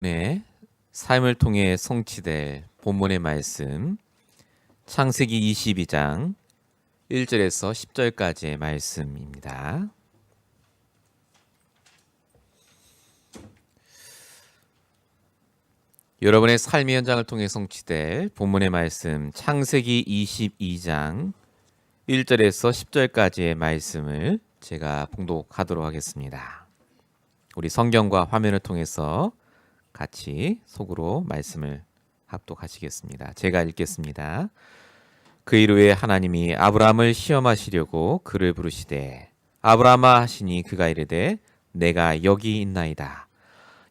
네, 삶을 통해 성취될 본문의 말씀 창세기 22장 1절에서 10절까지의 말씀입니다. 여러분의 삶의 현장을 통해 성취될 본문의 말씀 창세기 22장 1절에서 10절까지의 말씀을 제가 봉독하도록 하겠습니다. 우리 성경과 화면을 통해서 같이 속으로 말씀을 합독하시겠습니다. 제가 읽겠습니다. 그 일 후에 하나님이 아브라함을 시험하시려고 그를 부르시되 아브라함아 하시니 그가 이르되 내가 여기 있나이다.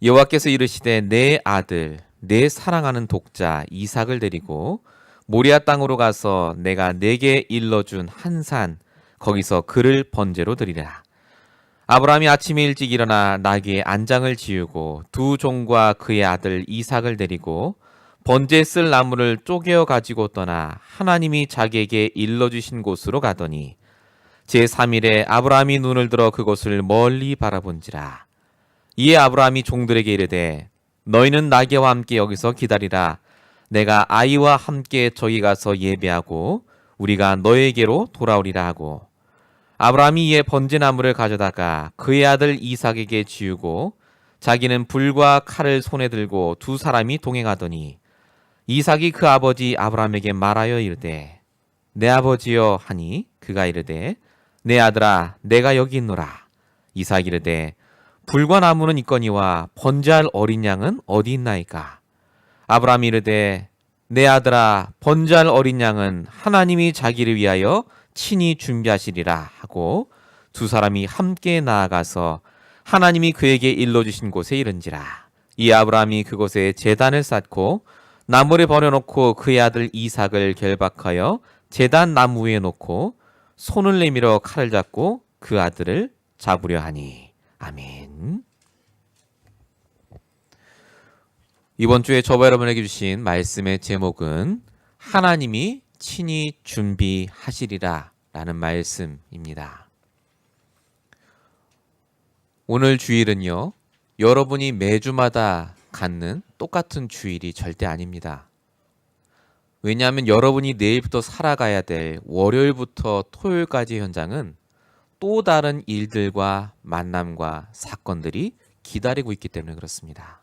여호와께서 이르시되 내 아들 내 사랑하는 독자 이삭을 데리고 모리아 땅으로 가서 내가 내게 일러준 한 산 거기서 그를 번제로 드리라. 아브라함이 아침에 일찍 일어나 나귀의 안장을 지우고 두 종과 그의 아들 이삭을 데리고 번제에 쓸 나무를 쪼개어 가지고 떠나 하나님이 자기에게 일러주신 곳으로 가더니 제3일에 아브라함이 눈을 들어 그곳을 멀리 바라본지라. 이에 아브라함이 종들에게 이르되 너희는 나귀와 함께 여기서 기다리라. 내가 아이와 함께 저기 가서 예배하고 우리가 너에게로 돌아오리라 하고 아브라함이 이에 번제나무를 가져다가 그의 아들 이삭에게 지우고 자기는 불과 칼을 손에 들고 두 사람이 동행하더니 이삭이 그 아버지 아브라함에게 말하여 이르되 내 아버지여 하니 그가 이르되 내 아들아 내가 여기 있노라. 이삭이 이르되 불과 나무는 있거니와 번제할 어린 양은 어디 있나이까. 아브라함이 이르되 내 아들아 번제할 어린 양은 하나님이 자기를 위하여 친히 준비하시리라 하고 두 사람이 함께 나아가서 하나님이 그에게 일러주신 곳에 이른지라. 이 아브라함이 그곳에 제단을 쌓고 나무를 버려놓고 그의 아들 이삭을 결박하여 제단 나무 위에 놓고 손을 내밀어 칼을 잡고 그 아들을 잡으려 하니. 아멘. 이번 주에 저와 여러분에게 주신 말씀의 제목은 하나님이 친히 준비하시리라 라는 말씀입니다. 오늘 주일은요, 여러분이 매주마다 갖는 똑같은 주일이 절대 아닙니다. 왜냐하면 여러분이 내일부터 살아가야 될 월요일부터 토요일까지의 현장은 또 다른 일들과 만남과 사건들이 기다리고 있기 때문에 그렇습니다.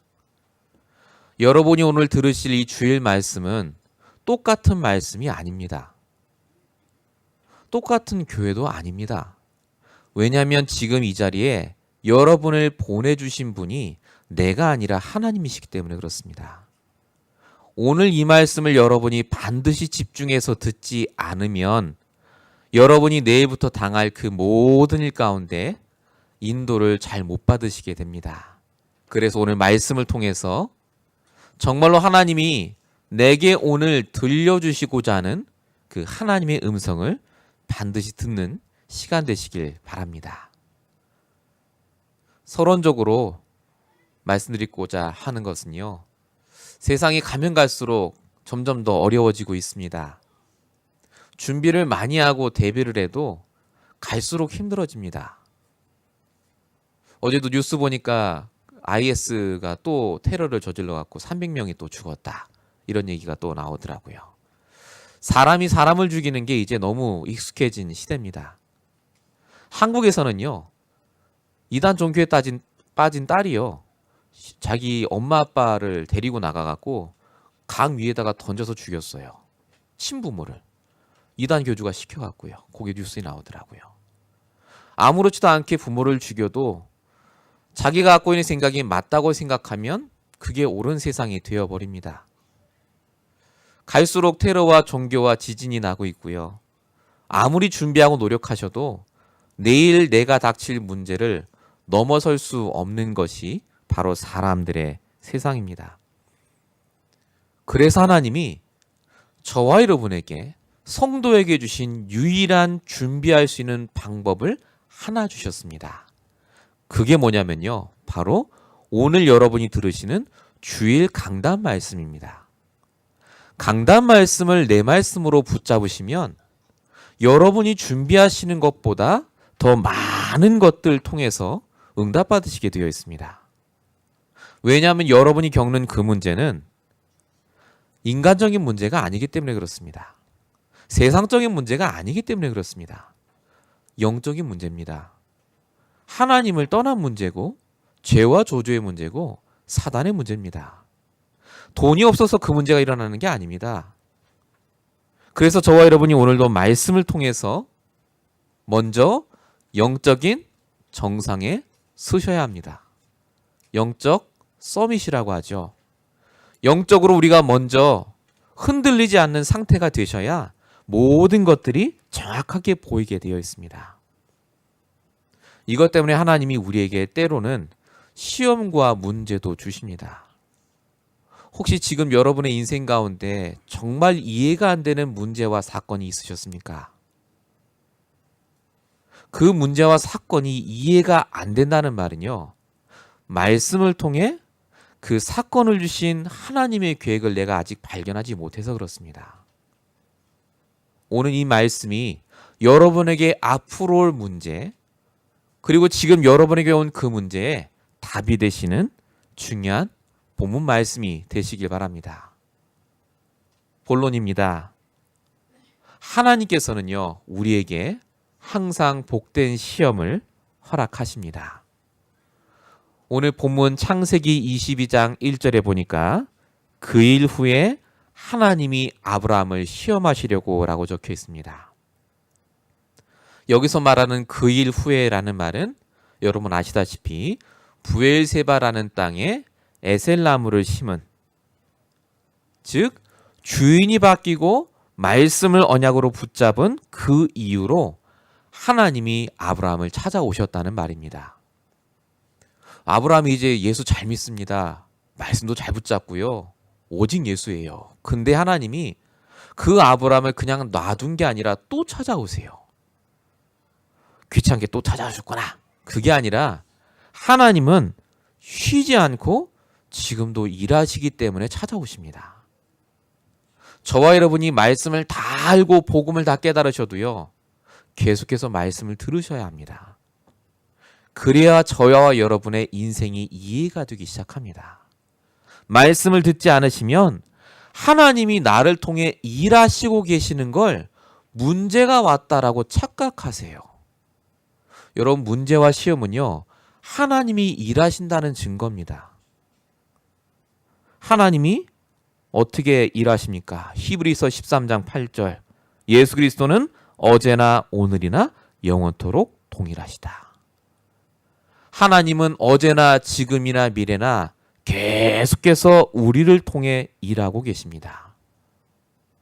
여러분이 오늘 들으실 이 주일 말씀은 똑같은 말씀이 아닙니다. 똑같은 교회도 아닙니다. 왜냐하면 지금 이 자리에 여러분을 보내주신 분이 내가 아니라 하나님이시기 때문에 그렇습니다. 오늘 이 말씀을 여러분이 반드시 집중해서 듣지 않으면 여러분이 내일부터 당할 그 모든 일 가운데 인도를 잘 못 받으시게 됩니다. 그래서 오늘 말씀을 통해서 정말로 하나님이 내게 오늘 들려주시고자 하는 그 하나님의 음성을 반드시 듣는 시간 되시길 바랍니다. 서론적으로 말씀드리고자 하는 것은요, 세상이 가면 갈수록 점점 더 어려워지고 있습니다. 준비를 많이 하고 대비를 해도 갈수록 힘들어집니다. 어제도 뉴스 보니까 IS가 또 테러를 저질러 갖고 300명이 또 죽었다. 이런 얘기가 또 나오더라고요. 사람이 사람을 죽이는 게 이제 너무 익숙해진 시대입니다. 한국에서는요, 이단 종교에 빠진 딸이요, 자기 엄마 아빠를 데리고 나가갖고 강 위에다가 던져서 죽였어요. 친부모를. 이단 교주가 시켜갖고요. 그게 뉴스에 나오더라고요. 아무렇지도 않게 부모를 죽여도 자기가 갖고 있는 생각이 맞다고 생각하면 그게 옳은 세상이 되어버립니다. 갈수록 테러와 종교와 지진이 나고 있고요. 아무리 준비하고 노력하셔도 내일 내가 닥칠 문제를 넘어설 수 없는 것이 바로 사람들의 세상입니다. 그래서 하나님이 저와 여러분에게 성도에게 주신 유일한 준비할 수 있는 방법을 하나 주셨습니다. 그게 뭐냐면요, 바로 오늘 여러분이 들으시는 주일 강단 말씀입니다. 강단 말씀을 내 말씀으로 붙잡으시면 여러분이 준비하시는 것보다 더 많은 것들 통해서 응답받으시게 되어 있습니다. 왜냐하면 여러분이 겪는 그 문제는 인간적인 문제가 아니기 때문에 그렇습니다. 세상적인 문제가 아니기 때문에 그렇습니다. 영적인 문제입니다. 하나님을 떠난 문제고 죄와 저주의 문제고 사단의 문제입니다. 돈이 없어서 그 문제가 일어나는 게 아닙니다. 그래서 저와 여러분이 오늘도 말씀을 통해서 먼저 영적인 정상에 서셔야 합니다. 영적 서밋이라고 하죠. 영적으로 우리가 먼저 흔들리지 않는 상태가 되셔야 모든 것들이 정확하게 보이게 되어 있습니다. 이것 때문에 하나님이 우리에게 때로는 시험과 문제도 주십니다. 혹시 지금 여러분의 인생 가운데 정말 이해가 안 되는 문제와 사건이 있으셨습니까? 그 문제와 사건이 이해가 안 된다는 말은요, 말씀을 통해 그 사건을 주신 하나님의 계획을 내가 아직 발견하지 못해서 그렇습니다. 오늘 이 말씀이 여러분에게 앞으로 올 문제, 그리고 지금 여러분에게 온 그 문제에 답이 되시는 중요한 본문 말씀이 되시길 바랍니다. 본론입니다. 하나님께서는요, 우리에게 항상 복된 시험을 허락하십니다. 오늘 본문 창세기 22장 1절에 보니까 그 일 후에 하나님이 아브라함을 시험하시려고 라고 적혀 있습니다. 여기서 말하는 그 일 후에라는 말은 여러분 아시다시피 부엘세바라는 땅에 에셀나무를 심은, 즉 주인이 바뀌고 말씀을 언약으로 붙잡은 그 이유로 하나님이 아브라함을 찾아오셨다는 말입니다. 아브라함이 이제 예수 잘 믿습니다. 말씀도 잘 붙잡고요. 오직 예수예요. 근데 하나님이 그 아브라함을 그냥 놔둔 게 아니라 또 찾아오세요. 귀찮게 또 찾아오셨구나. 그게 아니라 하나님은 쉬지 않고 지금도 일하시기 때문에 찾아오십니다. 저와 여러분이 말씀을 다 알고 복음을 다 깨달으셔도요, 계속해서 말씀을 들으셔야 합니다. 그래야 저와 여러분의 인생이 이해가 되기 시작합니다. 말씀을 듣지 않으시면 하나님이 나를 통해 일하시고 계시는 걸 문제가 왔다라고 착각하세요. 여러분, 문제와 시험은요, 하나님이 일하신다는 증거입니다. 하나님이 어떻게 일하십니까? 히브리서 13장 8절, 예수 그리스도는 어제나 오늘이나 영원토록 동일하시다. 하나님은 어제나 지금이나 미래나 계속해서 우리를 통해 일하고 계십니다.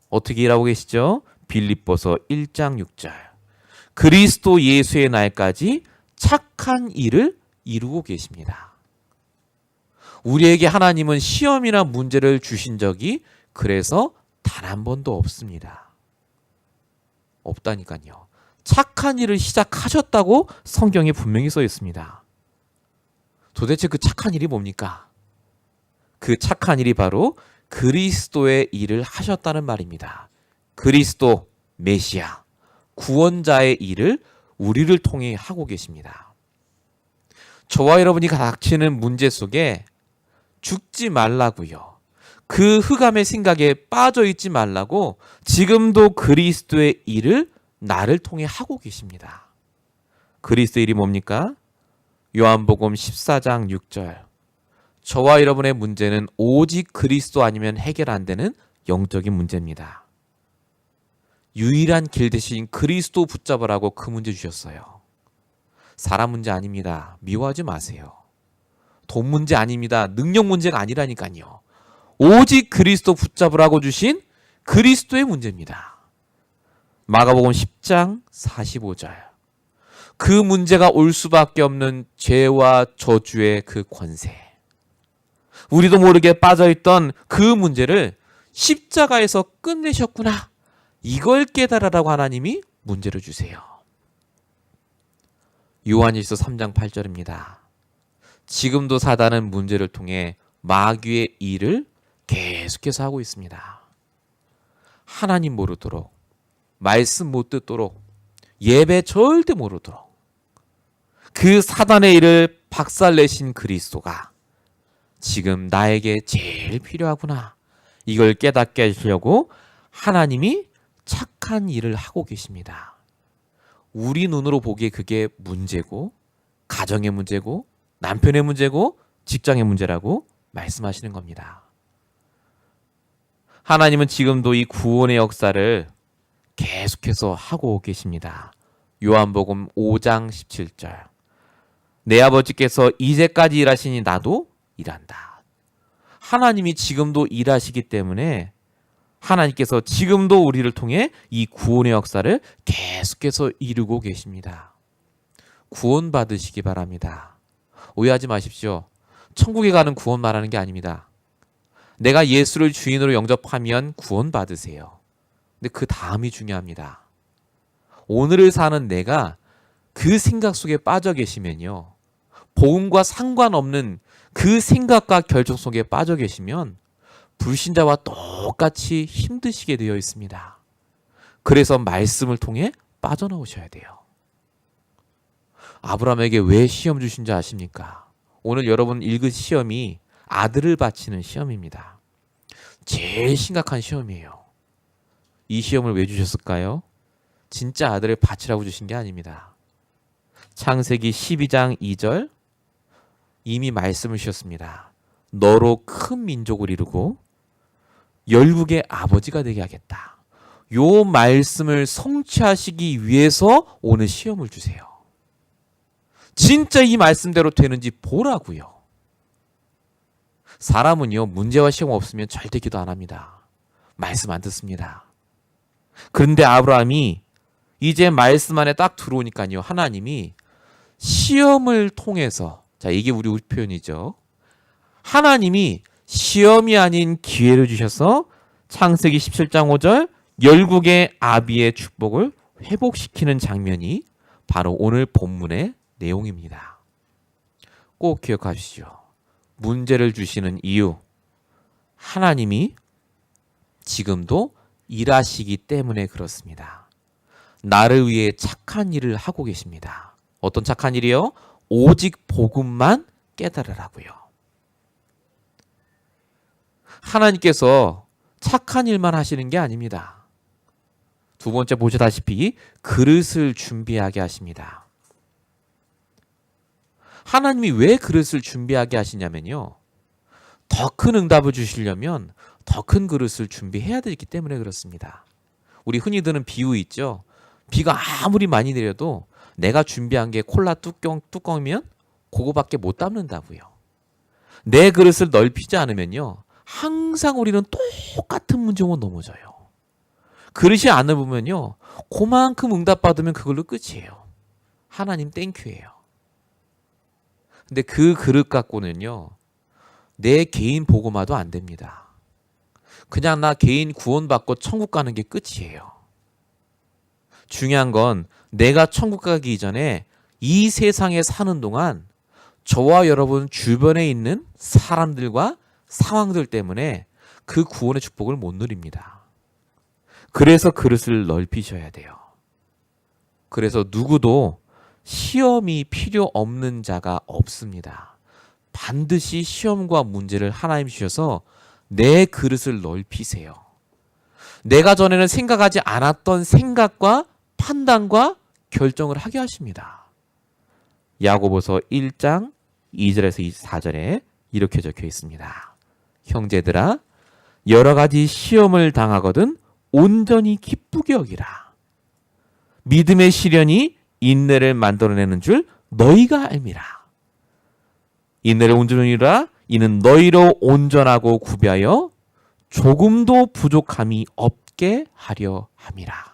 어떻게 일하고 계시죠? 빌립보서 1장 6절, 그리스도 예수의 날까지 착한 일을 이루고 계십니다. 우리에게 하나님은 시험이나 문제를 주신 적이 그래서 단 한 번도 없습니다. 없다니까요. 착한 일을 시작하셨다고 성경에 분명히 써 있습니다. 도대체 그 착한 일이 뭡니까? 그 착한 일이 바로 그리스도의 일을 하셨다는 말입니다. 그리스도 메시아, 구원자의 일을 우리를 통해 하고 계십니다. 저와 여러분이 닥치는 문제 속에 죽지 말라고요, 그 흑암의 생각에 빠져 있지 말라고 지금도 그리스도의 일을 나를 통해 하고 계십니다. 그리스도의 일이 뭡니까? 요한복음 14장 6절, 저와 여러분의 문제는 오직 그리스도 아니면 해결 안 되는 영적인 문제입니다. 유일한 길 대신 그리스도 붙잡으라고 그 문제 주셨어요. 사람 문제 아닙니다. 미워하지 마세요. 돈 문제 아닙니다. 능력 문제가 아니라니까요. 오직 그리스도 붙잡으라고 주신 그리스도의 문제입니다. 마가복음 10장 45절, 그 문제가 올 수밖에 없는 죄와 저주의 그 권세, 우리도 모르게 빠져있던 그 문제를 십자가에서 끝내셨구나, 이걸 깨달으라고 하나님이 문제를 주세요. 요한일서 3장 8절입니다. 지금도 사단은 문제를 통해 마귀의 일을 계속해서 하고 있습니다. 하나님 모르도록, 말씀 못 듣도록, 예배 절대 모르도록 그 사단의 일을 박살내신 그리스도가 지금 나에게 제일 필요하구나. 이걸 깨닫게 하시려고 하나님이 착한 일을 하고 계십니다. 우리 눈으로 보기에 그게 문제고, 가정의 문제고, 남편의 문제고, 직장의 문제라고 말씀하시는 겁니다. 하나님은 지금도 이 구원의 역사를 계속해서 하고 계십니다. 요한복음 5장 17절. 내 아버지께서 이제까지 일하시니 나도 일한다. 하나님이 지금도 일하시기 때문에 하나님께서 지금도 우리를 통해 이 구원의 역사를 계속해서 이루고 계십니다. 구원 받으시기 바랍니다. 오해하지 마십시오. 천국에 가는 구원 말하는 게 아닙니다. 내가 예수를 주인으로 영접하면 구원 받으세요. 근데 그 다음이 중요합니다. 오늘을 사는 내가 그 생각 속에 빠져 계시면요, 복음과 상관없는 그 생각과 결정 속에 빠져 계시면 불신자와 똑같이 힘드시게 되어 있습니다. 그래서 말씀을 통해 빠져나오셔야 돼요. 아브라함에게 왜 시험 주신 줄 아십니까? 오늘 여러분 읽은 시험이 아들을 바치는 시험입니다. 제일 심각한 시험이에요. 이 시험을 왜 주셨을까요? 진짜 아들을 바치라고 주신 게 아닙니다. 창세기 12장 2절 이미 말씀을 주셨습니다. 너로 큰 민족을 이루고 열국의 아버지가 되게 하겠다. 요 말씀을 성취하시기 위해서 오늘 시험을 주세요. 진짜 이 말씀대로 되는지 보라고요. 사람은요, 문제와 시험 없으면 절대 기도 안 합니다. 말씀 안 듣습니다. 그런데 아브라함이 이제 말씀 안에 딱 들어오니까요, 하나님이 시험을 통해서, 자, 이게 우리 표현이죠. 하나님이 시험이 아닌 기회를 주셔서 창세기 17장 5절 열국의 아비의 축복을 회복시키는 장면이 바로 오늘 본문의 내용입니다. 꼭 기억하시죠. 문제를 주시는 이유, 하나님이 지금도 일하시기 때문에 그렇습니다. 나를 위해 착한 일을 하고 계십니다. 어떤 착한 일이요? 오직 복음만 깨달으라고요. 하나님께서 착한 일만 하시는 게 아닙니다. 두 번째 보시다시피 그릇을 준비하게 하십니다. 하나님이 왜 그릇을 준비하게 하시냐면요, 더 큰 응답을 주시려면 더 큰 그릇을 준비해야 되기 때문에 그렇습니다. 우리 흔히 드는 비유 있죠. 비가 아무리 많이 내려도 내가 준비한 게 콜라 뚜껑이면 그거밖에 못 담는다고요. 내 그릇을 넓히지 않으면요, 항상 우리는 똑같은 문제만 넘어져요. 그릇이 안 넓으면요, 그만큼 응답받으면 그걸로 끝이에요. 하나님 땡큐예요. 근데 그 그릇 갖고는요, 내 개인 복음화도 안 됩니다. 그냥 나 개인 구원받고 천국 가는 게 끝이에요. 중요한 건 내가 천국 가기 이전에 이 세상에 사는 동안 저와 여러분 주변에 있는 사람들과 상황들 때문에 그 구원의 축복을 못 누립니다. 그래서 그릇을 넓히셔야 돼요. 그래서 누구도 시험이 필요 없는 자가 없습니다. 반드시 시험과 문제를 하나님 주셔서 내 그릇을 넓히세요. 내가 전에는 생각하지 않았던 생각과 판단과 결정을 하게 하십니다. 야고보서 1장 2절에서 4절에 이렇게 적혀 있습니다. 형제들아, 여러 가지 시험을 당하거든 온전히 기쁘게 여기라. 믿음의 시련이 인내를 만들어내는 줄 너희가 알미라. 인내를 온전히라. 이는 너희로 온전하고 구비하여 조금도 부족함이 없게 하려 함이라.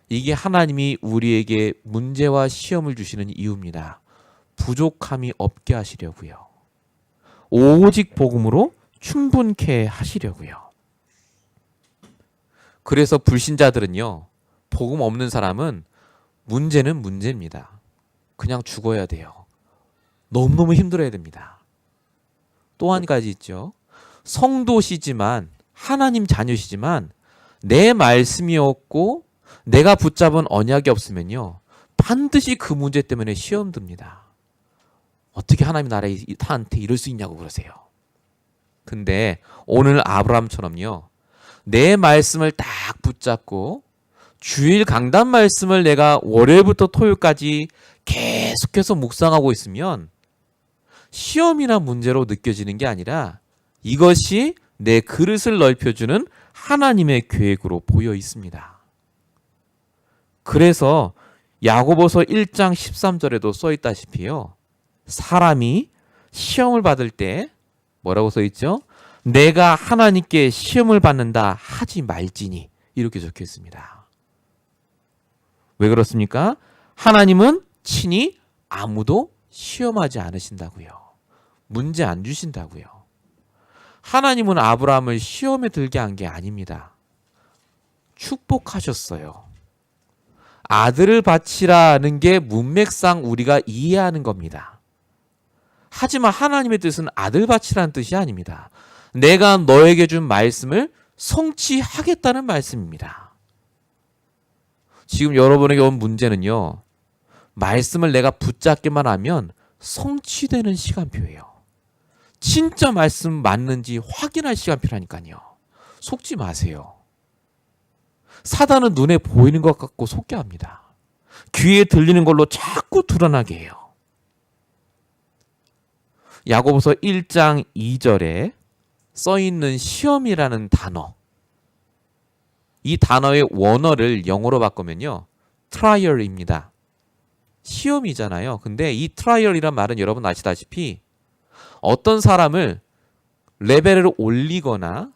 이게 하나님이 우리에게 문제와 시험을 주시는 이유입니다. 부족함이 없게 하시려고요. 오직 복음으로 충분케 하시려고요. 그래서 불신자들은요, 복음 없는 사람은 문제는 문제입니다. 그냥 죽어야 돼요. 너무너무 힘들어야 됩니다. 또 한 가지 있죠. 성도시지만, 하나님 자녀시지만 내 말씀이 없고 내가 붙잡은 언약이 없으면요, 반드시 그 문제 때문에 시험 듭니다. 어떻게 하나님이 나한테 이럴 수 있냐고 그러세요. 근데 오늘 아브라함처럼요. 내 말씀을 딱 붙잡고 주일 강단 말씀을 내가 월요일부터 토요일까지 계속해서 묵상하고 있으면 시험이나 문제로 느껴지는 게 아니라 이것이 내 그릇을 넓혀주는 하나님의 계획으로 보여 있습니다. 그래서 야고보서 1장 13절에도 써 있다시피요. 사람이 시험을 받을 때 뭐라고 써 있죠? 내가 하나님께 시험을 받는다 하지 말지니 이렇게 적혀 있습니다. 왜 그렇습니까? 하나님은 친히 아무도 시험하지 않으신다고요. 문제 안 주신다고요. 하나님은 아브라함을 시험에 들게 한 게 아닙니다. 축복하셨어요. 아들을 바치라는 게 문맥상 우리가 이해하는 겁니다. 하지만 하나님의 뜻은 아들 바치라는 뜻이 아닙니다. 내가 너에게 준 말씀을 성취하겠다는 말씀입니다. 지금 여러분에게 온 문제는요. 말씀을 내가 붙잡기만 하면 성취되는 시간표예요. 진짜 말씀 맞는지 확인할 시간표라니까요. 속지 마세요. 사단은 눈에 보이는 것 같고 속게 합니다. 귀에 들리는 걸로 자꾸 드러나게 해요. 야고보서 1장 2절에 써있는 시험이라는 단어, 이 단어의 원어를 영어로 바꾸면요 트라이얼입니다. 시험이잖아요. 근데 이 트라이얼이란 말은 여러분 아시다시피 어떤 사람을 레벨을 올리거나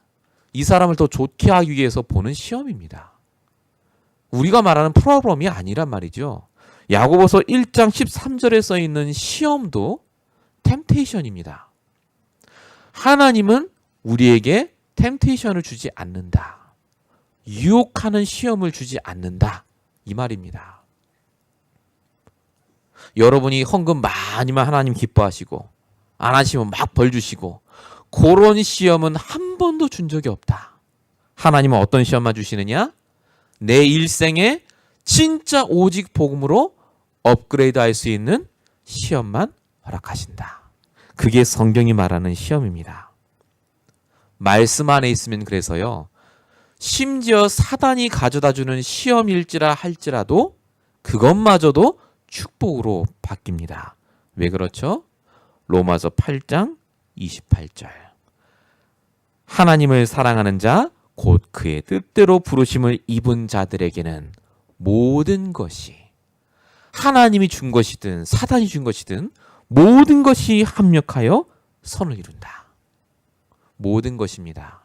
이 사람을 더 좋게 하기 위해서 보는 시험입니다. 우리가 말하는 프로그램이 아니란 말이죠. 야고보서 1장 13절에 써있는 시험도 템테이션입니다. 하나님은 우리에게 템테이션을 주지 않는다. 유혹하는 시험을 주지 않는다. 이 말입니다. 여러분이 헌금 많이만 하나님 기뻐하시고 안 하시면 막 벌 주시고 그런 시험은 한 번도 준 적이 없다. 하나님은 어떤 시험만 주시느냐? 내 일생에 진짜 오직 복음으로 업그레이드 할 수 있는 시험만 허락하신다. 그게 성경이 말하는 시험입니다. 말씀 안에 있으면 그래서요. 심지어 사단이 가져다주는 시험일지라 할지라도 그것마저도 축복으로 바뀝니다. 왜 그렇죠? 로마서 8장 28절. 하나님을 사랑하는 자, 곧 그의 뜻대로 부르심을 입은 자들에게는 모든 것이 하나님이 준 것이든 사단이 준 것이든 모든 것이 합력하여 선을 이룬다. 모든 것입니다.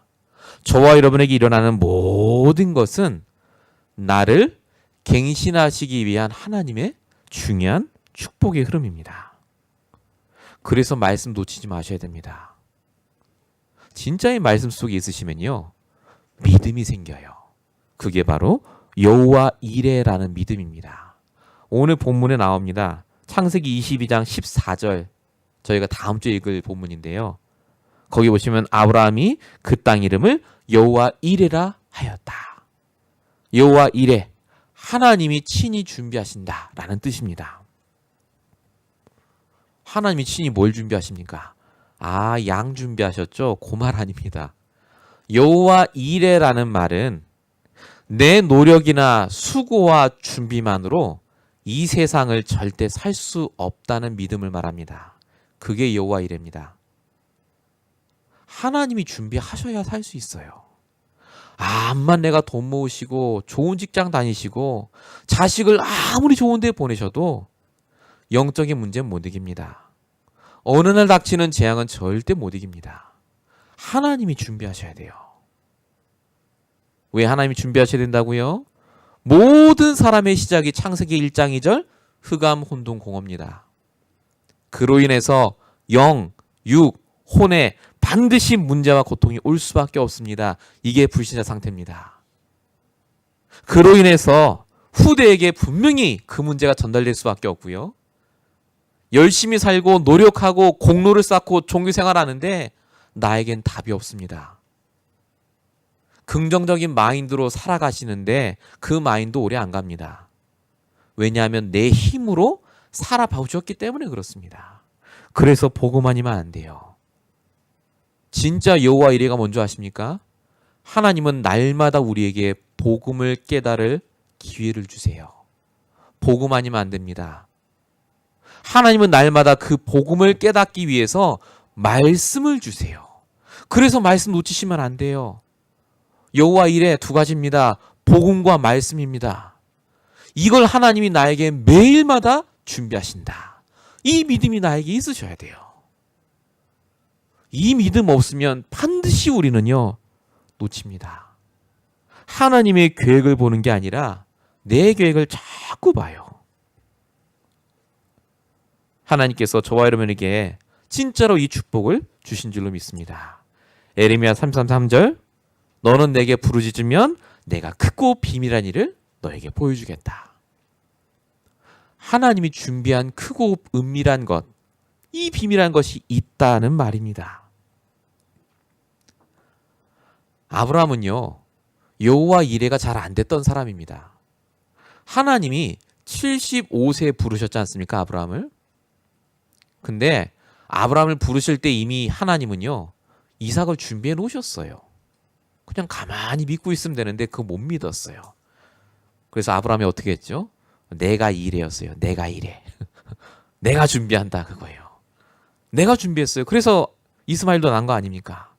저와 여러분에게 일어나는 모든 것은 나를 갱신하시기 위한 하나님의 중요한 축복의 흐름입니다. 그래서 말씀 놓치지 마셔야 됩니다. 진짜 이 말씀 속에 있으시면요. 믿음이 생겨요. 그게 바로 여호와 이레라는 믿음입니다. 오늘 본문에 나옵니다. 창세기 22장 14절 저희가 다음 주에 읽을 본문인데요. 거기 보시면 아브라함이 그 땅 이름을 여호와 이레라 하였다. 여호와 이레, 하나님이 친히 준비하신다라는 뜻입니다. 하나님이 친히 뭘 준비하십니까? 양 준비하셨죠? 그 말 아닙니다. 여호와 이레라는 말은 내 노력이나 수고와 준비만으로 이 세상을 절대 살 수 없다는 믿음을 말합니다. 그게 여호와 이레입니다. 하나님이 준비하셔야 살 수 있어요. 암만 내가 돈 모으시고 좋은 직장 다니시고 자식을 아무리 좋은 데 보내셔도 영적인 문제는 못 이깁니다. 어느 날 닥치는 재앙은 절대 못 이깁니다. 하나님이 준비하셔야 돼요. 왜 하나님이 준비하셔야 된다고요? 모든 사람의 시작이 창세기 1장 2절 흑암 혼돈 공허입니다. 그로 인해서 영, 육, 혼에 반드시 문제와 고통이 올 수밖에 없습니다. 이게 불신자 상태입니다. 그로 인해서 후대에게 분명히 그 문제가 전달될 수밖에 없고요. 열심히 살고 노력하고 공로를 쌓고 종교생활하는데 나에겐 답이 없습니다. 긍정적인 마인드로 살아가시는데 그 마인드 오래 안 갑니다. 왜냐하면 내 힘으로 살아보셨기 때문에 그렇습니다. 그래서 보고만 이면 안 돼요. 진짜 여호와 이레가 뭔지 아십니까? 하나님은 날마다 우리에게 복음을 깨달을 기회를 주세요. 복음 아니면 안 됩니다. 하나님은 날마다 그 복음을 깨닫기 위해서 말씀을 주세요. 그래서 말씀 놓치시면 안 돼요. 여호와 이레 두 가지입니다. 복음과 말씀입니다. 이걸 하나님이 나에게 매일마다 준비하신다. 이 믿음이 나에게 있으셔야 돼요. 이 믿음 없으면 반드시 우리는요, 놓칩니다. 하나님의 계획을 보는 게 아니라 내 계획을 자꾸 봐요. 하나님께서 저와 여러분에게 진짜로 이 축복을 주신 줄로 믿습니다. 에레미야 33:3절, 너는 내게 부르짖으면 내가 크고 비밀한 일을 너에게 보여주겠다. 하나님이 준비한 크고 은밀한 것, 이 비밀한 것이 있다는 말입니다. 아브라함은요, 여호와 이레가 잘 안 됐던 사람입니다. 하나님이 75세에 부르셨지 않습니까, 아브라함을? 근데 아브라함을 부르실 때 이미 하나님은요, 이삭을 준비해 놓으셨어요. 그냥 가만히 믿고 있으면 되는데 그거 못 믿었어요. 그래서 아브라함이 어떻게 했죠? 내가 이레였어요. 내가 이레. 내가 준비한다 그거예요. 내가 준비했어요. 그래서 이스마엘도 난 거 아닙니까?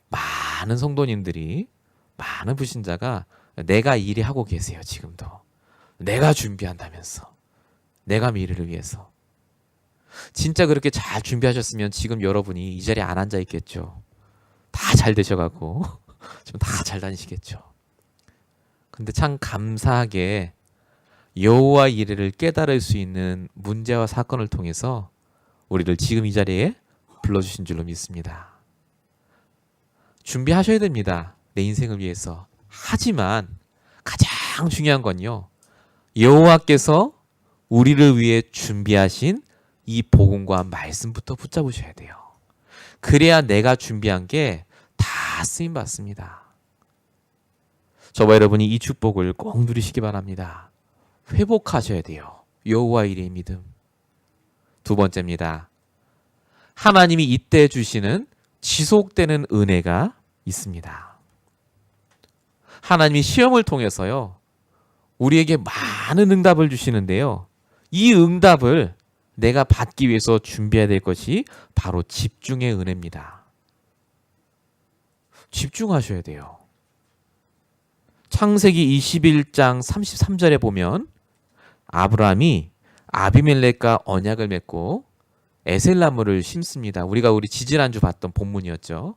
많은 성도님들이, 많은 불신자가 내가 이레 하고 계세요. 지금도. 내가 준비한다면서. 내가 미래를 위해서. 진짜 그렇게 잘 준비하셨으면 지금 여러분이 이 자리에 안 앉아 있겠죠. 다 잘 되셔가고 지금 다 잘 다니시겠죠. 근데 참 감사하게 여호와 이레를 깨달을 수 있는 문제와 사건을 통해서 우리를 지금 이 자리에 불러주신 줄로 믿습니다. 준비하셔야 됩니다. 내 인생을 위해서. 하지만 가장 중요한 건요, 여호와께서 우리를 위해 준비하신 이 복음과 말씀부터 붙잡으셔야 돼요. 그래야 내가 준비한 게 다 쓰임 받습니다. 저와 여러분이 이 축복을 꼭 누리시기 바랍니다. 회복하셔야 돼요. 여호와 이레의 믿음. 두 번째입니다. 하나님이 이때 주시는 지속되는 은혜가 있습니다. 하나님이 시험을 통해서요, 우리에게 많은 응답을 주시는데요, 이 응답을 내가 받기 위해서 준비해야 될 것이 바로 집중의 은혜입니다. 집중하셔야 돼요. 창세기 21장 33절에 보면 아브라함이 아비멜렉과 언약을 맺고 에셀나무를 심습니다. 우리 지지난주 봤던 본문이었죠.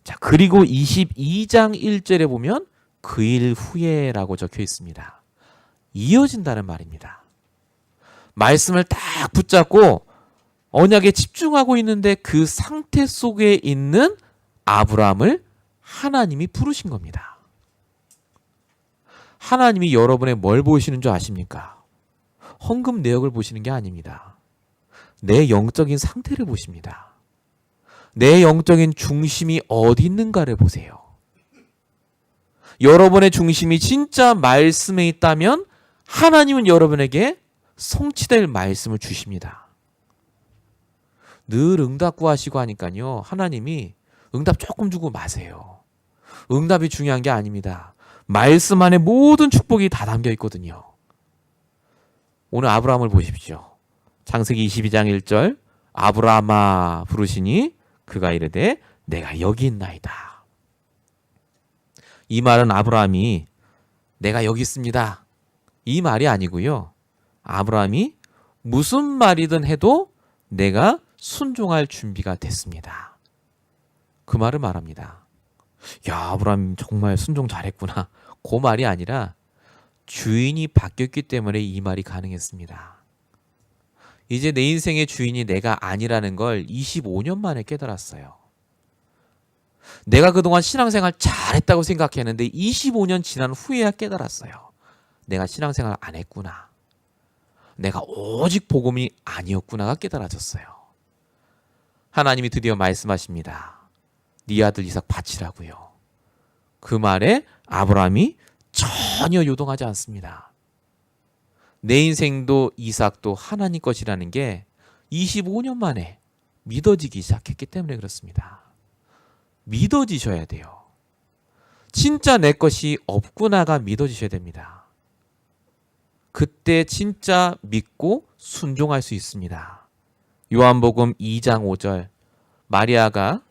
자, 그리고 22장 1절에 보면 그 일 후에라고 적혀 있습니다. 이어진다는 말입니다. 말씀을 딱 붙잡고 언약에 집중하고 있는데 그 상태 속에 있는 아브라함을 하나님이 부르신 겁니다. 하나님이 여러분의 뭘 보시는 줄 아십니까? 헌금 내역을 보시는 게 아닙니다. 내 영적인 상태를 보십니다. 내 영적인 중심이 어디 있는가를 보세요. 여러분의 중심이 진짜 말씀에 있다면 하나님은 여러분에게 성취될 말씀을 주십니다. 늘 응답 구하시고 하니까요, 하나님이 응답 조금 주고 마세요. 응답이 중요한 게 아닙니다. 말씀 안에 모든 축복이 다 담겨 있거든요. 오늘 아브라함을 보십시오. 창세기 22장 1절, 아브라함아 부르시니 그가 이르되 내가 여기 있나이다. 이 말은 아브라함이 내가 여기 있습니다, 이 말이 아니고요, 아브라함이 무슨 말이든 해도 내가 순종할 준비가 됐습니다. 그 말을 말합니다. 야, 아브라함 정말 순종 잘했구나. 그 말이 아니라 주인이 바뀌었기 때문에 이 말이 가능했습니다. 이제 내 인생의 주인이 내가 아니라는 걸 25년 만에 깨달았어요. 내가 그동안 신앙생활 잘했다고 생각했는데 25년 지난 후에야 깨달았어요. 내가 신앙생활 안 했구나. 내가 오직 복음이 아니었구나가 깨달아졌어요. 하나님이 드디어 말씀하십니다. 네 아들 이삭 바치라고요. 그 말에 아브라함이 전혀 요동하지 않습니다. 내 인생도 이삭도 하나님 것이라는 게 25년 만에 믿어지기 시작했기 때문에 그렇습니다. 믿어지셔야 돼요. 진짜 내 것이 없구나가 믿어지셔야 됩니다. 그때 진짜 믿고 순종할 수 있습니다. 요한복음 2장 5절 마리아가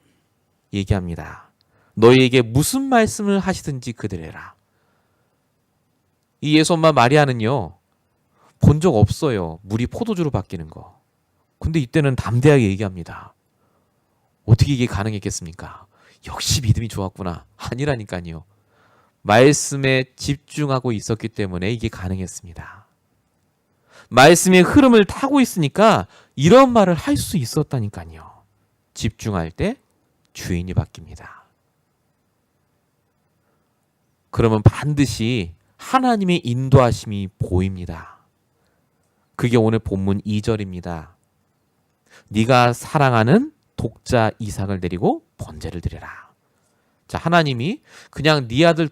얘기합니다. 너희에게 무슨 말씀을 하시든지 그대로라. 이 예수 엄마 마리아는요, 본 적 없어요. 물이 포도주로 바뀌는 거. 근데 이때는 담대하게 얘기합니다. 어떻게 이게 가능했겠습니까? 역시 믿음이 좋았구나. 아니라니까요. 말씀에 집중하고 있었기 때문에 이게 가능했습니다. 말씀의 흐름을 타고 있으니까 이런 말을 할 수 있었다니까요. 집중할 때 주인이 바뀝니다. 그러면 반드시 하나님의 인도하심이 보입니다. 그게 오늘 본문 2절입니다. 네가 사랑하는 독자 이삭을 데리고 번제를 드려라. 자, 하나님이 그냥 네 아들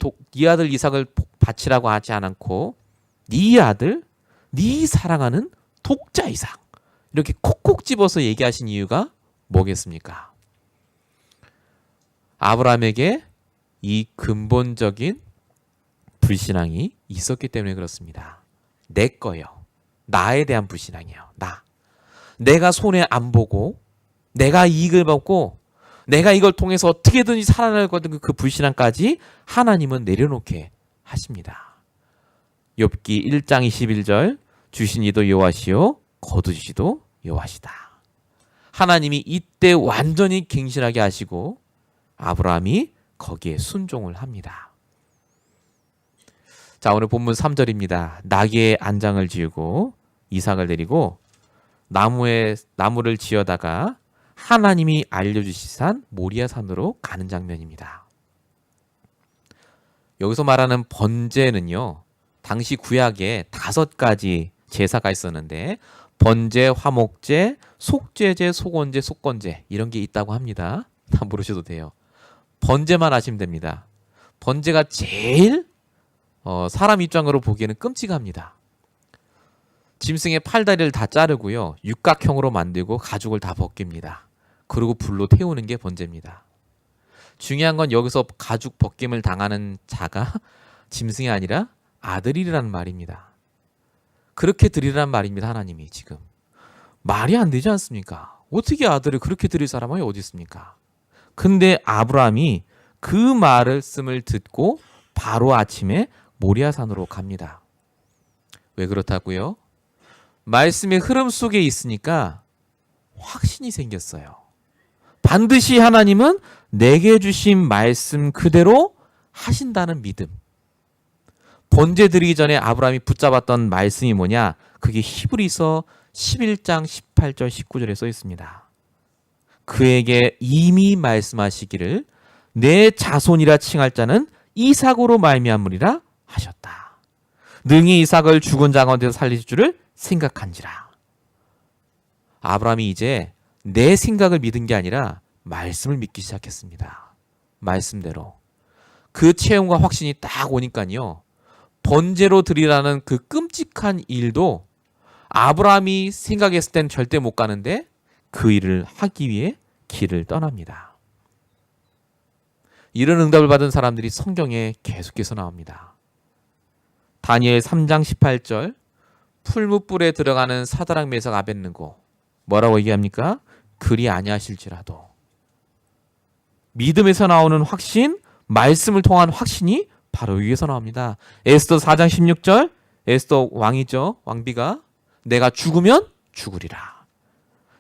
이삭을 바치라고 하지 않고 네 아들, 네 사랑하는 독자 이삭 이렇게 콕콕 집어서 얘기하신 이유가 뭐겠습니까? 아브라함에게 이 근본적인 불신앙이 있었기 때문에 그렇습니다. 내 거요. 나에 대한 불신앙이에요. 내가 손해 안 보고 내가 이익을 받고 내가 이걸 통해서 어떻게든지 살아날 거든 그 불신앙까지 하나님은 내려놓게 하십니다. 욥기 1장 21절 주신 이도 여호와시요 거두시도 여호와시다. 하나님이 이때 완전히 갱신하게 하시고 아브라함이 거기에 순종을 합니다. 자, 오늘 본문 3절입니다. 나귀의 안장을 지우고 이삭을 데리고 나무를 지어다가 하나님이 알려주신 산 모리아 산으로 가는 장면입니다. 여기서 말하는 번제는요, 당시 구약에 5가지 제사가 있었는데 번제, 화목제, 속죄제, 속원제, 속건제 이런 게 있다고 합니다. 다 모르셔도 돼요. 번제만 하시면 됩니다. 번제가 제일 사람 입장으로 보기에는 끔찍합니다. 짐승의 팔다리를 다 자르고요, 육각형으로 만들고 가죽을 다 벗깁니다. 그리고 불로 태우는 게 번제입니다. 중요한 건 여기서 가죽 벗김을 당하는 자가 짐승이 아니라 아들이라는 말입니다. 그렇게 드리라는 말입니다. 하나님이 지금 말이 안 되지 않습니까? 어떻게 아들을 그렇게 드릴 사람이 어디 있습니까? 근데 아브라함이 그 말씀을 듣고 바로 아침에 모리아산으로 갑니다. 왜 그렇다고요? 말씀의 흐름 속에 있으니까 확신이 생겼어요. 반드시 하나님은 내게 주신 말씀 그대로 하신다는 믿음. 번제 드리기 전에 아브라함이 붙잡았던 말씀이 뭐냐? 그게 히브리서 11장 18절 19절에 써 있습니다. 그에게 이미 말씀하시기를 내 자손이라 칭할 자는 이삭으로 말미암으리라 하셨다. 능히 이삭을 죽은 자 가운데서 살리실 줄을 생각한지라. 아브라함이 이제 내 생각을 믿은 게 아니라 말씀을 믿기 시작했습니다. 말씀대로. 그 체험과 확신이 딱 오니까요, 번제로 드리라는 그 끔찍한 일도 아브라함이 생각했을 땐 절대 못 가는데 그 일을 하기 위해 길을 떠납니다. 이런 응답을 받은 사람들이 성경에 계속해서 나옵니다. 다니엘 3장 18절 풀무불에 들어가는 사드락 메삭 아벳느고 뭐라고 얘기합니까? 그리 아니하실지라도. 믿음에서 나오는 확신, 말씀을 통한 확신이 바로 여기에서 나옵니다. 에스더 4장 16절 에스더 왕이죠. 왕비가 내가 죽으면 죽으리라.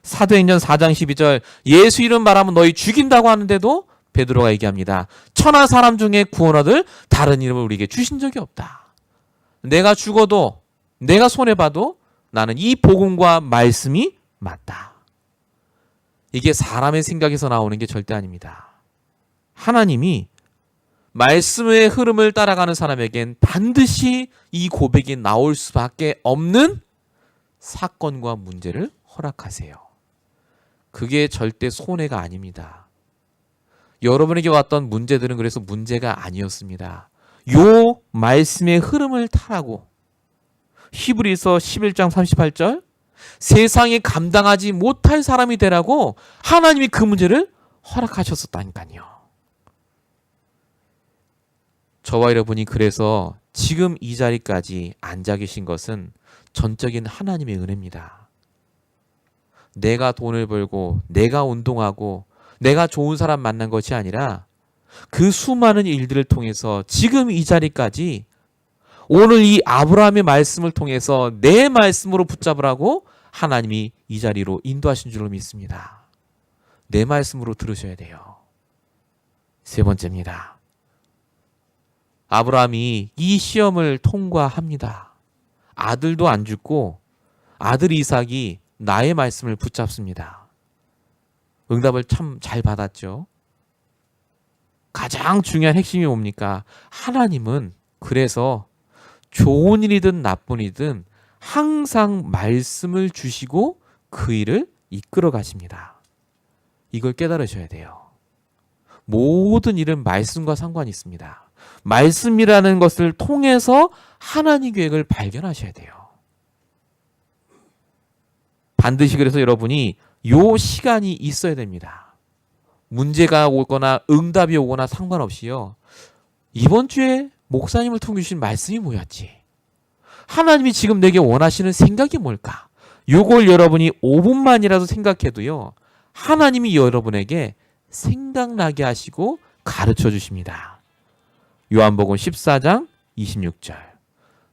사도행전 4장 12절 예수 이름 말하면 너희 죽인다고 하는데도 베드로가 얘기합니다. 천하 사람 중에 구원 얻을 다른 이름을 우리에게 주신 적이 없다. 내가 죽어도 내가 손해봐도 나는 이 복음과 말씀이 맞다. 이게 사람의 생각에서 나오는 게 절대 아닙니다. 하나님이 말씀의 흐름을 따라가는 사람에겐 반드시 이 고백이 나올 수밖에 없는 사건과 문제를 허락하세요. 그게 절대 손해가 아닙니다. 여러분에게 왔던 문제들은 그래서 문제가 아니었습니다. 요 말씀의 흐름을 타라고. 히브리서 11장 38절 세상에 감당하지 못할 사람이 되라고 하나님이 그 문제를 허락하셨었다니까요. 저와 여러분이 그래서 지금 이 자리까지 앉아 계신 것은 전적인 하나님의 은혜입니다. 내가 돈을 벌고 내가 운동하고 내가 좋은 사람 만난 것이 아니라 그 수많은 일들을 통해서 지금 이 자리까지 오늘 이 아브라함의 말씀을 통해서 내 말씀으로 붙잡으라고 하나님이 이 자리로 인도하신 줄로 믿습니다. 내 말씀으로 들으셔야 돼요. 세 번째입니다. 아브라함이 이 시험을 통과합니다. 아들도 안 죽고 아들 이삭이 나의 말씀을 붙잡습니다. 응답을 참 잘 받았죠. 가장 중요한 핵심이 뭡니까? 하나님은 그래서 좋은 일이든 나쁜 일이든 항상 말씀을 주시고 그 일을 이끌어 가십니다. 이걸 깨달으셔야 돼요. 모든 일은 말씀과 상관이 있습니다. 말씀이라는 것을 통해서 하나님 계획을 발견하셔야 돼요. 반드시 그래서 여러분이 요 시간이 있어야 됩니다. 문제가 오거나 응답이 오거나 상관없이요. 이번 주에 목사님을 통해 주신 말씀이 뭐였지? 하나님이 지금 내게 원하시는 생각이 뭘까? 요걸 여러분이 5분만이라도 생각해도요. 하나님이 여러분에게 생각나게 하시고 가르쳐 주십니다. 요한복음 14장 26절.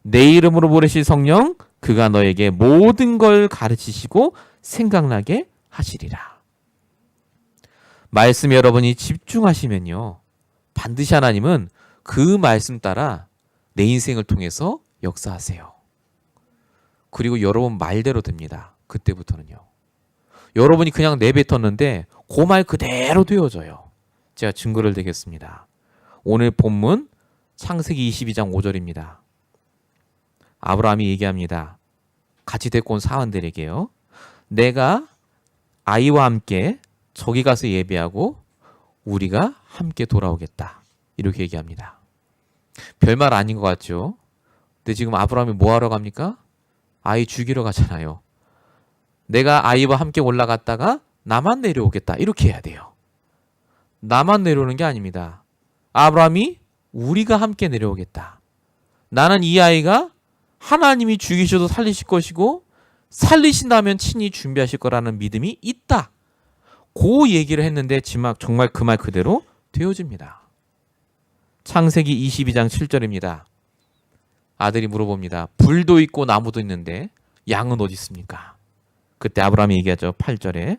내 이름으로 보내실 성령 그가 너에게 모든 걸 가르치시고 생각나게 하시리라. 말씀 여러분이 집중하시면요. 반드시 하나님은 그 말씀 따라 내 인생을 통해서 역사하세요. 그리고 여러분 말대로 됩니다. 그때부터는요. 여러분이 그냥 내뱉었는데 그 말 그대로 되어져요. 제가 증거를 대겠습니다. 오늘 본문 창세기 22장 5절입니다. 아브라함이 얘기합니다. 같이 데리고 온 사원들에게요. 내가 아이와 함께 저기 가서 예배하고 우리가 함께 돌아오겠다. 이렇게 얘기합니다. 별말 아닌 것 같죠? 근데 지금 아브라함이 뭐 하러 갑니까? 아이 죽이러 가잖아요. 내가 아이와 함께 올라갔다가 나만 내려오겠다. 이렇게 해야 돼요. 나만 내려오는 게 아닙니다. 아브라함이 우리가 함께 내려오겠다. 나는 이 아이가 하나님이 죽이셔도 살리실 것이고 살리신다면 친히 준비하실 거라는 믿음이 있다. 그 얘기를 했는데 정말 그 말 그대로 되어집니다. 창세기 22장 7절입니다. 아들이 물어봅니다. 불도 있고 나무도 있는데 양은 어디 있습니까? 그때 아브라함이 얘기하죠. 8절에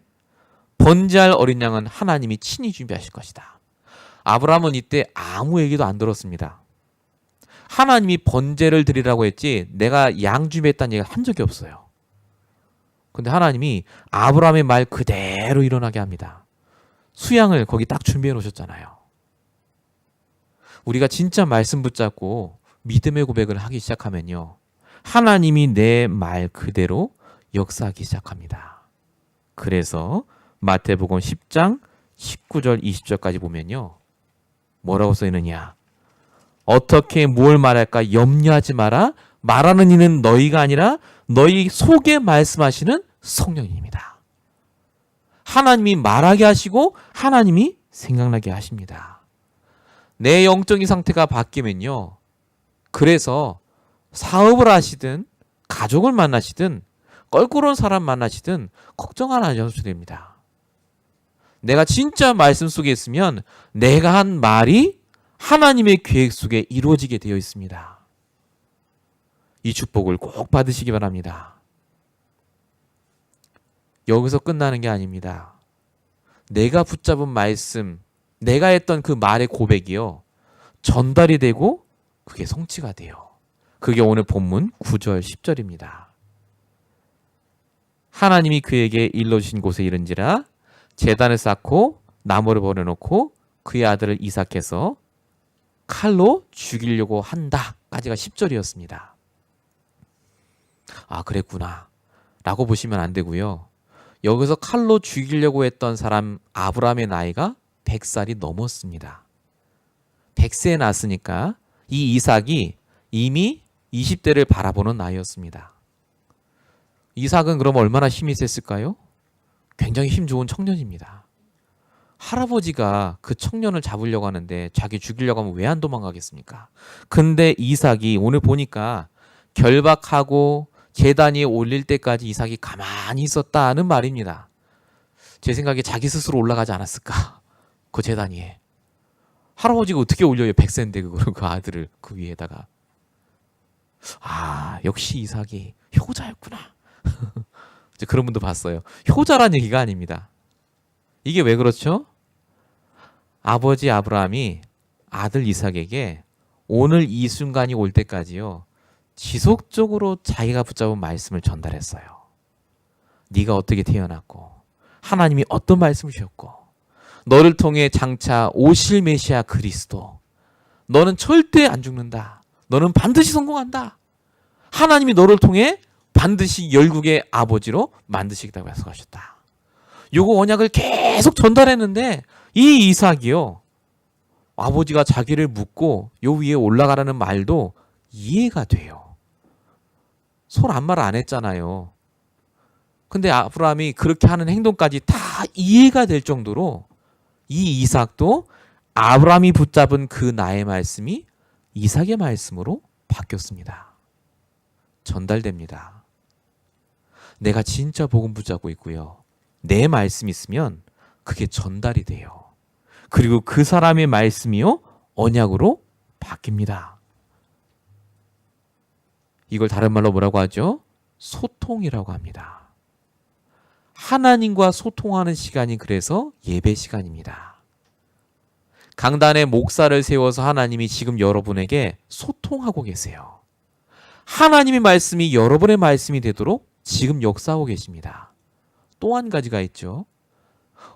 번제할 어린 양은 하나님이 친히 준비하실 것이다. 아브라함은 이때 아무 얘기도 안 들었습니다. 하나님이 번제를 드리라고 했지 내가 양 준비했다는 얘기를 한 적이 없어요. 근데 하나님이 아브라함의 말 그대로 일어나게 합니다. 수양을 거기 딱 준비해 놓으셨잖아요. 우리가 진짜 말씀 붙잡고 믿음의 고백을 하기 시작하면요. 하나님이 내 말 그대로 역사하기 시작합니다. 그래서 마태복음 10장 19절 20절까지 보면요. 뭐라고 써 있느냐. 어떻게 뭘 말할까 염려하지 마라. 말하는 이는 너희가 아니라 너희 속에 말씀하시는 성령님입니다. 하나님이 말하게 하시고 하나님이 생각나게 하십니다. 내 영적인 상태가 바뀌면요. 그래서 사업을 하시든 가족을 만나시든 껄끄러운 사람 만나시든 걱정 안 하셔도 됩니다. 내가 진짜 말씀 속에 있으면 내가 한 말이 하나님의 계획 속에 이루어지게 되어 있습니다. 이 축복을 꼭 받으시기 바랍니다. 여기서 끝나는 게 아닙니다. 내가 붙잡은 말씀, 내가 했던 그 말의 고백이요. 전달이 되고 그게 성취가 돼요. 그게 오늘 본문 9절 10절입니다. 하나님이 그에게 일러주신 곳에 이른지라 제단을 쌓고 나무를 버려놓고 그의 아들을 이삭해서 칼로 죽이려고 한다까지가 10절이었습니다. 아 그랬구나 라고 보시면 안 되고요. 여기서 칼로 죽이려고 했던 사람 아브라함의 나이가 100살이 넘었습니다. 100세에 났으니까 이 이삭이 이미 20대를 바라보는 나이였습니다. 이삭은 그럼 얼마나 힘이 셌을까요? 굉장히 힘 좋은 청년입니다. 할아버지가 그 청년을 잡으려고 하는데 자기 죽이려고 하면 왜 안 도망가겠습니까? 근데 이삭이 오늘 보니까 결박하고 제단 위에 올릴 때까지 이삭이 가만히 있었다는 말입니다. 제 생각에 자기 스스로 올라가지 않았을까? 그 제단 위에. 할아버지가 어떻게 올려요? 100세인데 그거를 그 아들을 그 위에다가. 아, 역시 이삭이 효자였구나. 그런 분도 봤어요. 효자란 얘기가 아닙니다. 이게 왜 그렇죠? 아버지 아브라함이 아들 이삭에게 오늘 이 순간이 올 때까지요, 지속적으로 자기가 붙잡은 말씀을 전달했어요. 네가 어떻게 태어났고 하나님이 어떤 말씀을 주셨고 너를 통해 장차 오실 메시아 그리스도, 너는 절대 안 죽는다. 너는 반드시 성공한다. 하나님이 너를 통해 반드시 열국의 아버지로 만드시겠다고 약속하셨다. 요거 언약을 계속 전달했는데 이 이삭이요, 아버지가 자기를 묻고 요 위에 올라가라는 말도 이해가 돼요. 서로 아무 말 안 했잖아요. 근데 아브라함이 그렇게 하는 행동까지 다 이해가 될 정도로 이 이삭도 아브라함이 붙잡은 그 나의 말씀이 이삭의 말씀으로 바뀌었습니다. 전달됩니다. 내가 진짜 복음 붙잡고 있고요, 내 말씀이 있으면 그게 전달이 돼요. 그리고 그 사람의 말씀이요, 언약으로 바뀝니다. 이걸 다른 말로 뭐라고 하죠? 소통이라고 합니다. 하나님과 소통하는 시간이 그래서 예배 시간입니다. 강단에 목사를 세워서 하나님이 지금 여러분에게 소통하고 계세요. 하나님의 말씀이 여러분의 말씀이 되도록 지금 역사하고 계십니다. 또 한 가지가 있죠.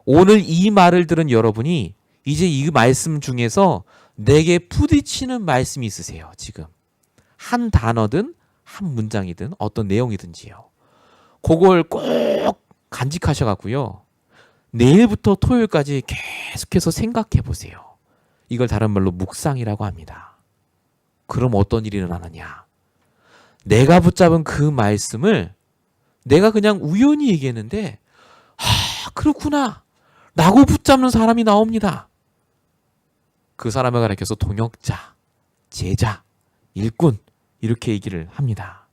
오늘 이 말을 들은 여러분이 이제 이 말씀 중에서 내게 부딪히는 말씀이 있으세요. 지금 한 단어든 한 문장이든 어떤 내용이든지요. 그걸 꼭 간직하셔갖고요, 내일부터 토요일까지 계속해서 생각해 보세요. 이걸 다른 말로 묵상이라고 합니다. 그럼 어떤 일이 일어나느냐? 내가 붙잡은 그 말씀을 내가 그냥 우연히 얘기했는데, 그렇구나 라고 붙잡는 사람이 나옵니다. 그 사람을 가리켜서 동역자, 제자, 일꾼 이렇게 얘기를 합니다.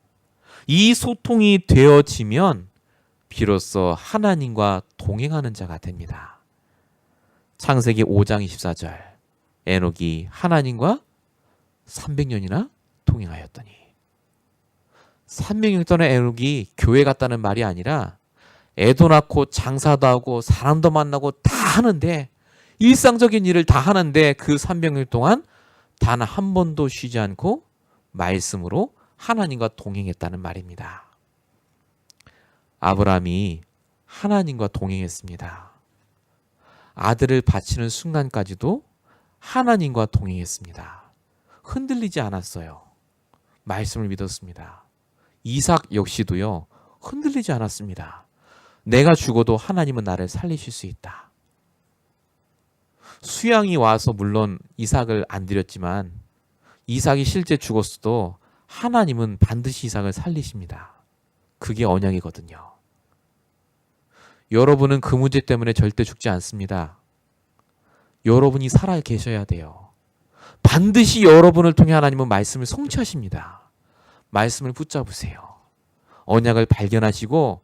이 소통이 되어지면 비로소 하나님과 동행하는 자가 됩니다. 창세기 5장 24절, 에녹이 하나님과 300년이나 동행하였더니. 300년 동안 에녹이 교회 갔다는 말이 아니라 애도 낳고 장사도 하고 사람도 만나고 다 하는데, 일상적인 일을 다 하는데 그 300년 동안 단 한 번도 쉬지 않고 말씀으로 하나님과 동행했다는 말입니다. 아브라함이 하나님과 동행했습니다. 아들을 바치는 순간까지도 하나님과 동행했습니다. 흔들리지 않았어요. 말씀을 믿었습니다. 이삭 역시도요, 흔들리지 않았습니다. 내가 죽어도 하나님은 나를 살리실 수 있다. 수양이 와서 물론 이삭을 안 드렸지만 이삭이 실제 죽었어도 하나님은 반드시 이삭을 살리십니다. 그게 언약이거든요. 여러분은 그 문제 때문에 절대 죽지 않습니다. 여러분이 살아 계셔야 돼요. 반드시 여러분을 통해 하나님은 말씀을 성취하십니다. 말씀을 붙잡으세요. 언약을 발견하시고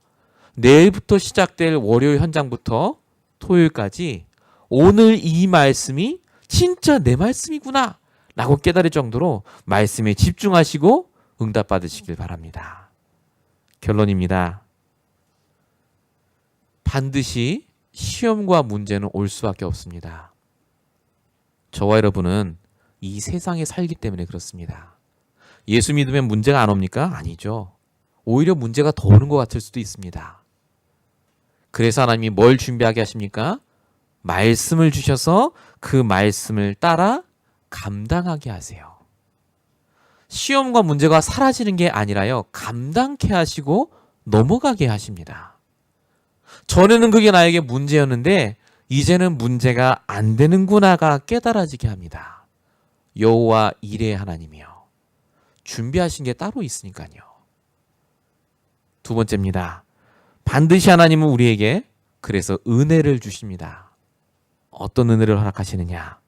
내일부터 시작될 월요일 현장부터 토요일까지 오늘 이 말씀이 진짜 내 말씀이구나 라고 깨달을 정도로 말씀에 집중하시고 응답받으시길 바랍니다. 결론입니다. 반드시 시험과 문제는 올 수밖에 없습니다. 저와 여러분은 이 세상에 살기 때문에 그렇습니다. 예수 믿으면 문제가 안 옵니까? 아니죠. 오히려 문제가 더 오는 것 같을 수도 있습니다. 그래서 하나님이 뭘 준비하게 하십니까? 말씀을 주셔서 그 말씀을 따라 감당하게 하세요. 시험과 문제가 사라지는 게 아니라요, 감당케 하시고 넘어가게 하십니다. 전에는 그게 나에게 문제였는데 이제는 문제가 안 되는구나가 깨달아지게 합니다. 여호와 이레 하나님이요, 준비하신 게 따로 있으니까요. 두 번째입니다. 반드시 하나님은 우리에게 그래서 은혜를 주십니다. 어떤 은혜를 허락하시느냐?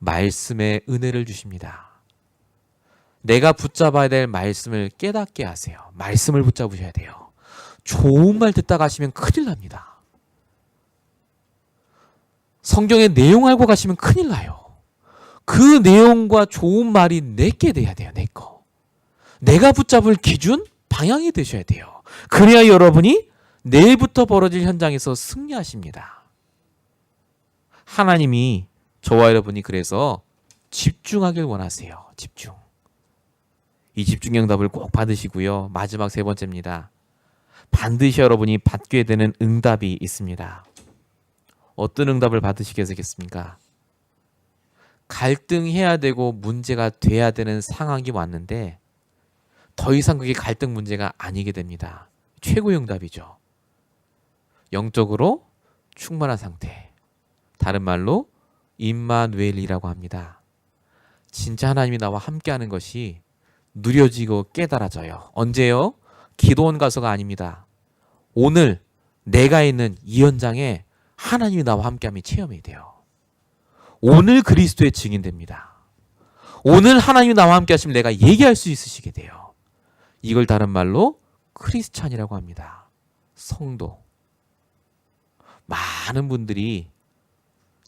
말씀의 은혜를 주십니다. 내가 붙잡아야 될 말씀을 깨닫게 하세요. 말씀을 붙잡으셔야 돼요. 좋은 말 듣다 가시면 큰일 납니다. 성경의 내용 알고 가시면 큰일 나요. 그 내용과 좋은 말이 내게 돼야 돼요. 내 거. 내가 붙잡을 기준, 방향이 되셔야 돼요. 그래야 여러분이 내일부터 벌어질 현장에서 승리하십니다. 하나님이 저와 여러분이 그래서 집중하길 원하세요. 집중. 이 집중 응답을 꼭 받으시고요. 마지막 세 번째입니다. 반드시 여러분이 받게 되는 응답이 있습니다. 어떤 응답을 받으시겠습니까? 갈등해야 되고 문제가 돼야 되는 상황이 왔는데 더 이상 그게 갈등 문제가 아니게 됩니다. 최고의 응답이죠. 영적으로 충만한 상태. 다른 말로 임마누엘이라고 합니다. 진짜 하나님이 나와 함께하는 것이 누려지고 깨달아져요. 언제요? 기도원 가서가 아닙니다. 오늘 내가 있는 이 현장에 하나님이 나와 함께함이 체험이 돼요. 오늘 그리스도의 증인됩니다. 오늘 하나님이 나와 함께 하시면 내가 얘기할 수 있으시게 돼요. 이걸 다른 말로 크리스찬이라고 합니다. 성도. 많은 분들이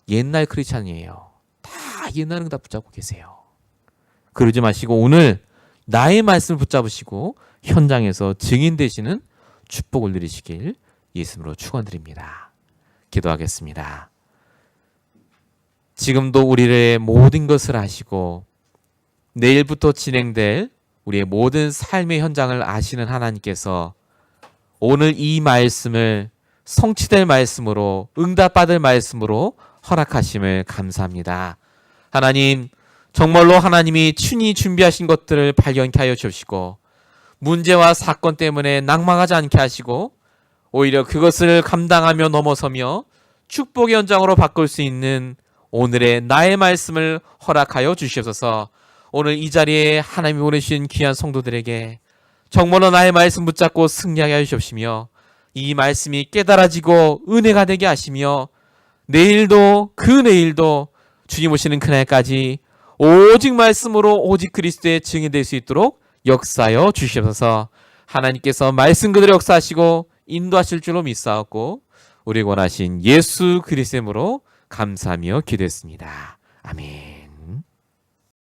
옛날 크리스찬이에요. 다 옛날 응답 붙잡고 계세요. 그러지 마시고 오늘 나의 말씀을 붙잡으시고 현장에서 증인 되시는 축복을 누리시길 예수님으로 축원드립니다. 기도하겠습니다. 지금도 우리의 모든 것을 아시고 내일부터 진행될 우리의 모든 삶의 현장을 아시는 하나님께서 오늘 이 말씀을 성취될 말씀으로 응답받을 말씀으로 허락하심을 감사합니다. 하나님, 정말로 하나님이 친히 준비하신 것들을 발견케 하여 주시고 문제와 사건 때문에 낙망하지 않게 하시고 오히려 그것을 감당하며 넘어서며 축복의 현장으로 바꿀 수 있는 오늘의 나의 말씀을 허락하여 주시옵소서. 오늘 이 자리에 하나님이 보내주신 귀한 성도들에게 정말로 나의 말씀 붙잡고 승리하게 하시옵시며 이 말씀이 깨달아지고 은혜가 되게 하시며 내일도 그 내일도 주님 오시는 그날까지 오직 말씀으로 오직 그리스도의 증인 될 수 있도록 역사하여 주시옵소서. 하나님께서 말씀 그대로 역사하시고 인도하실 줄로 믿사옵고 우리 원하신 예수 그리스도로 감사하며 기도했습니다. 아멘.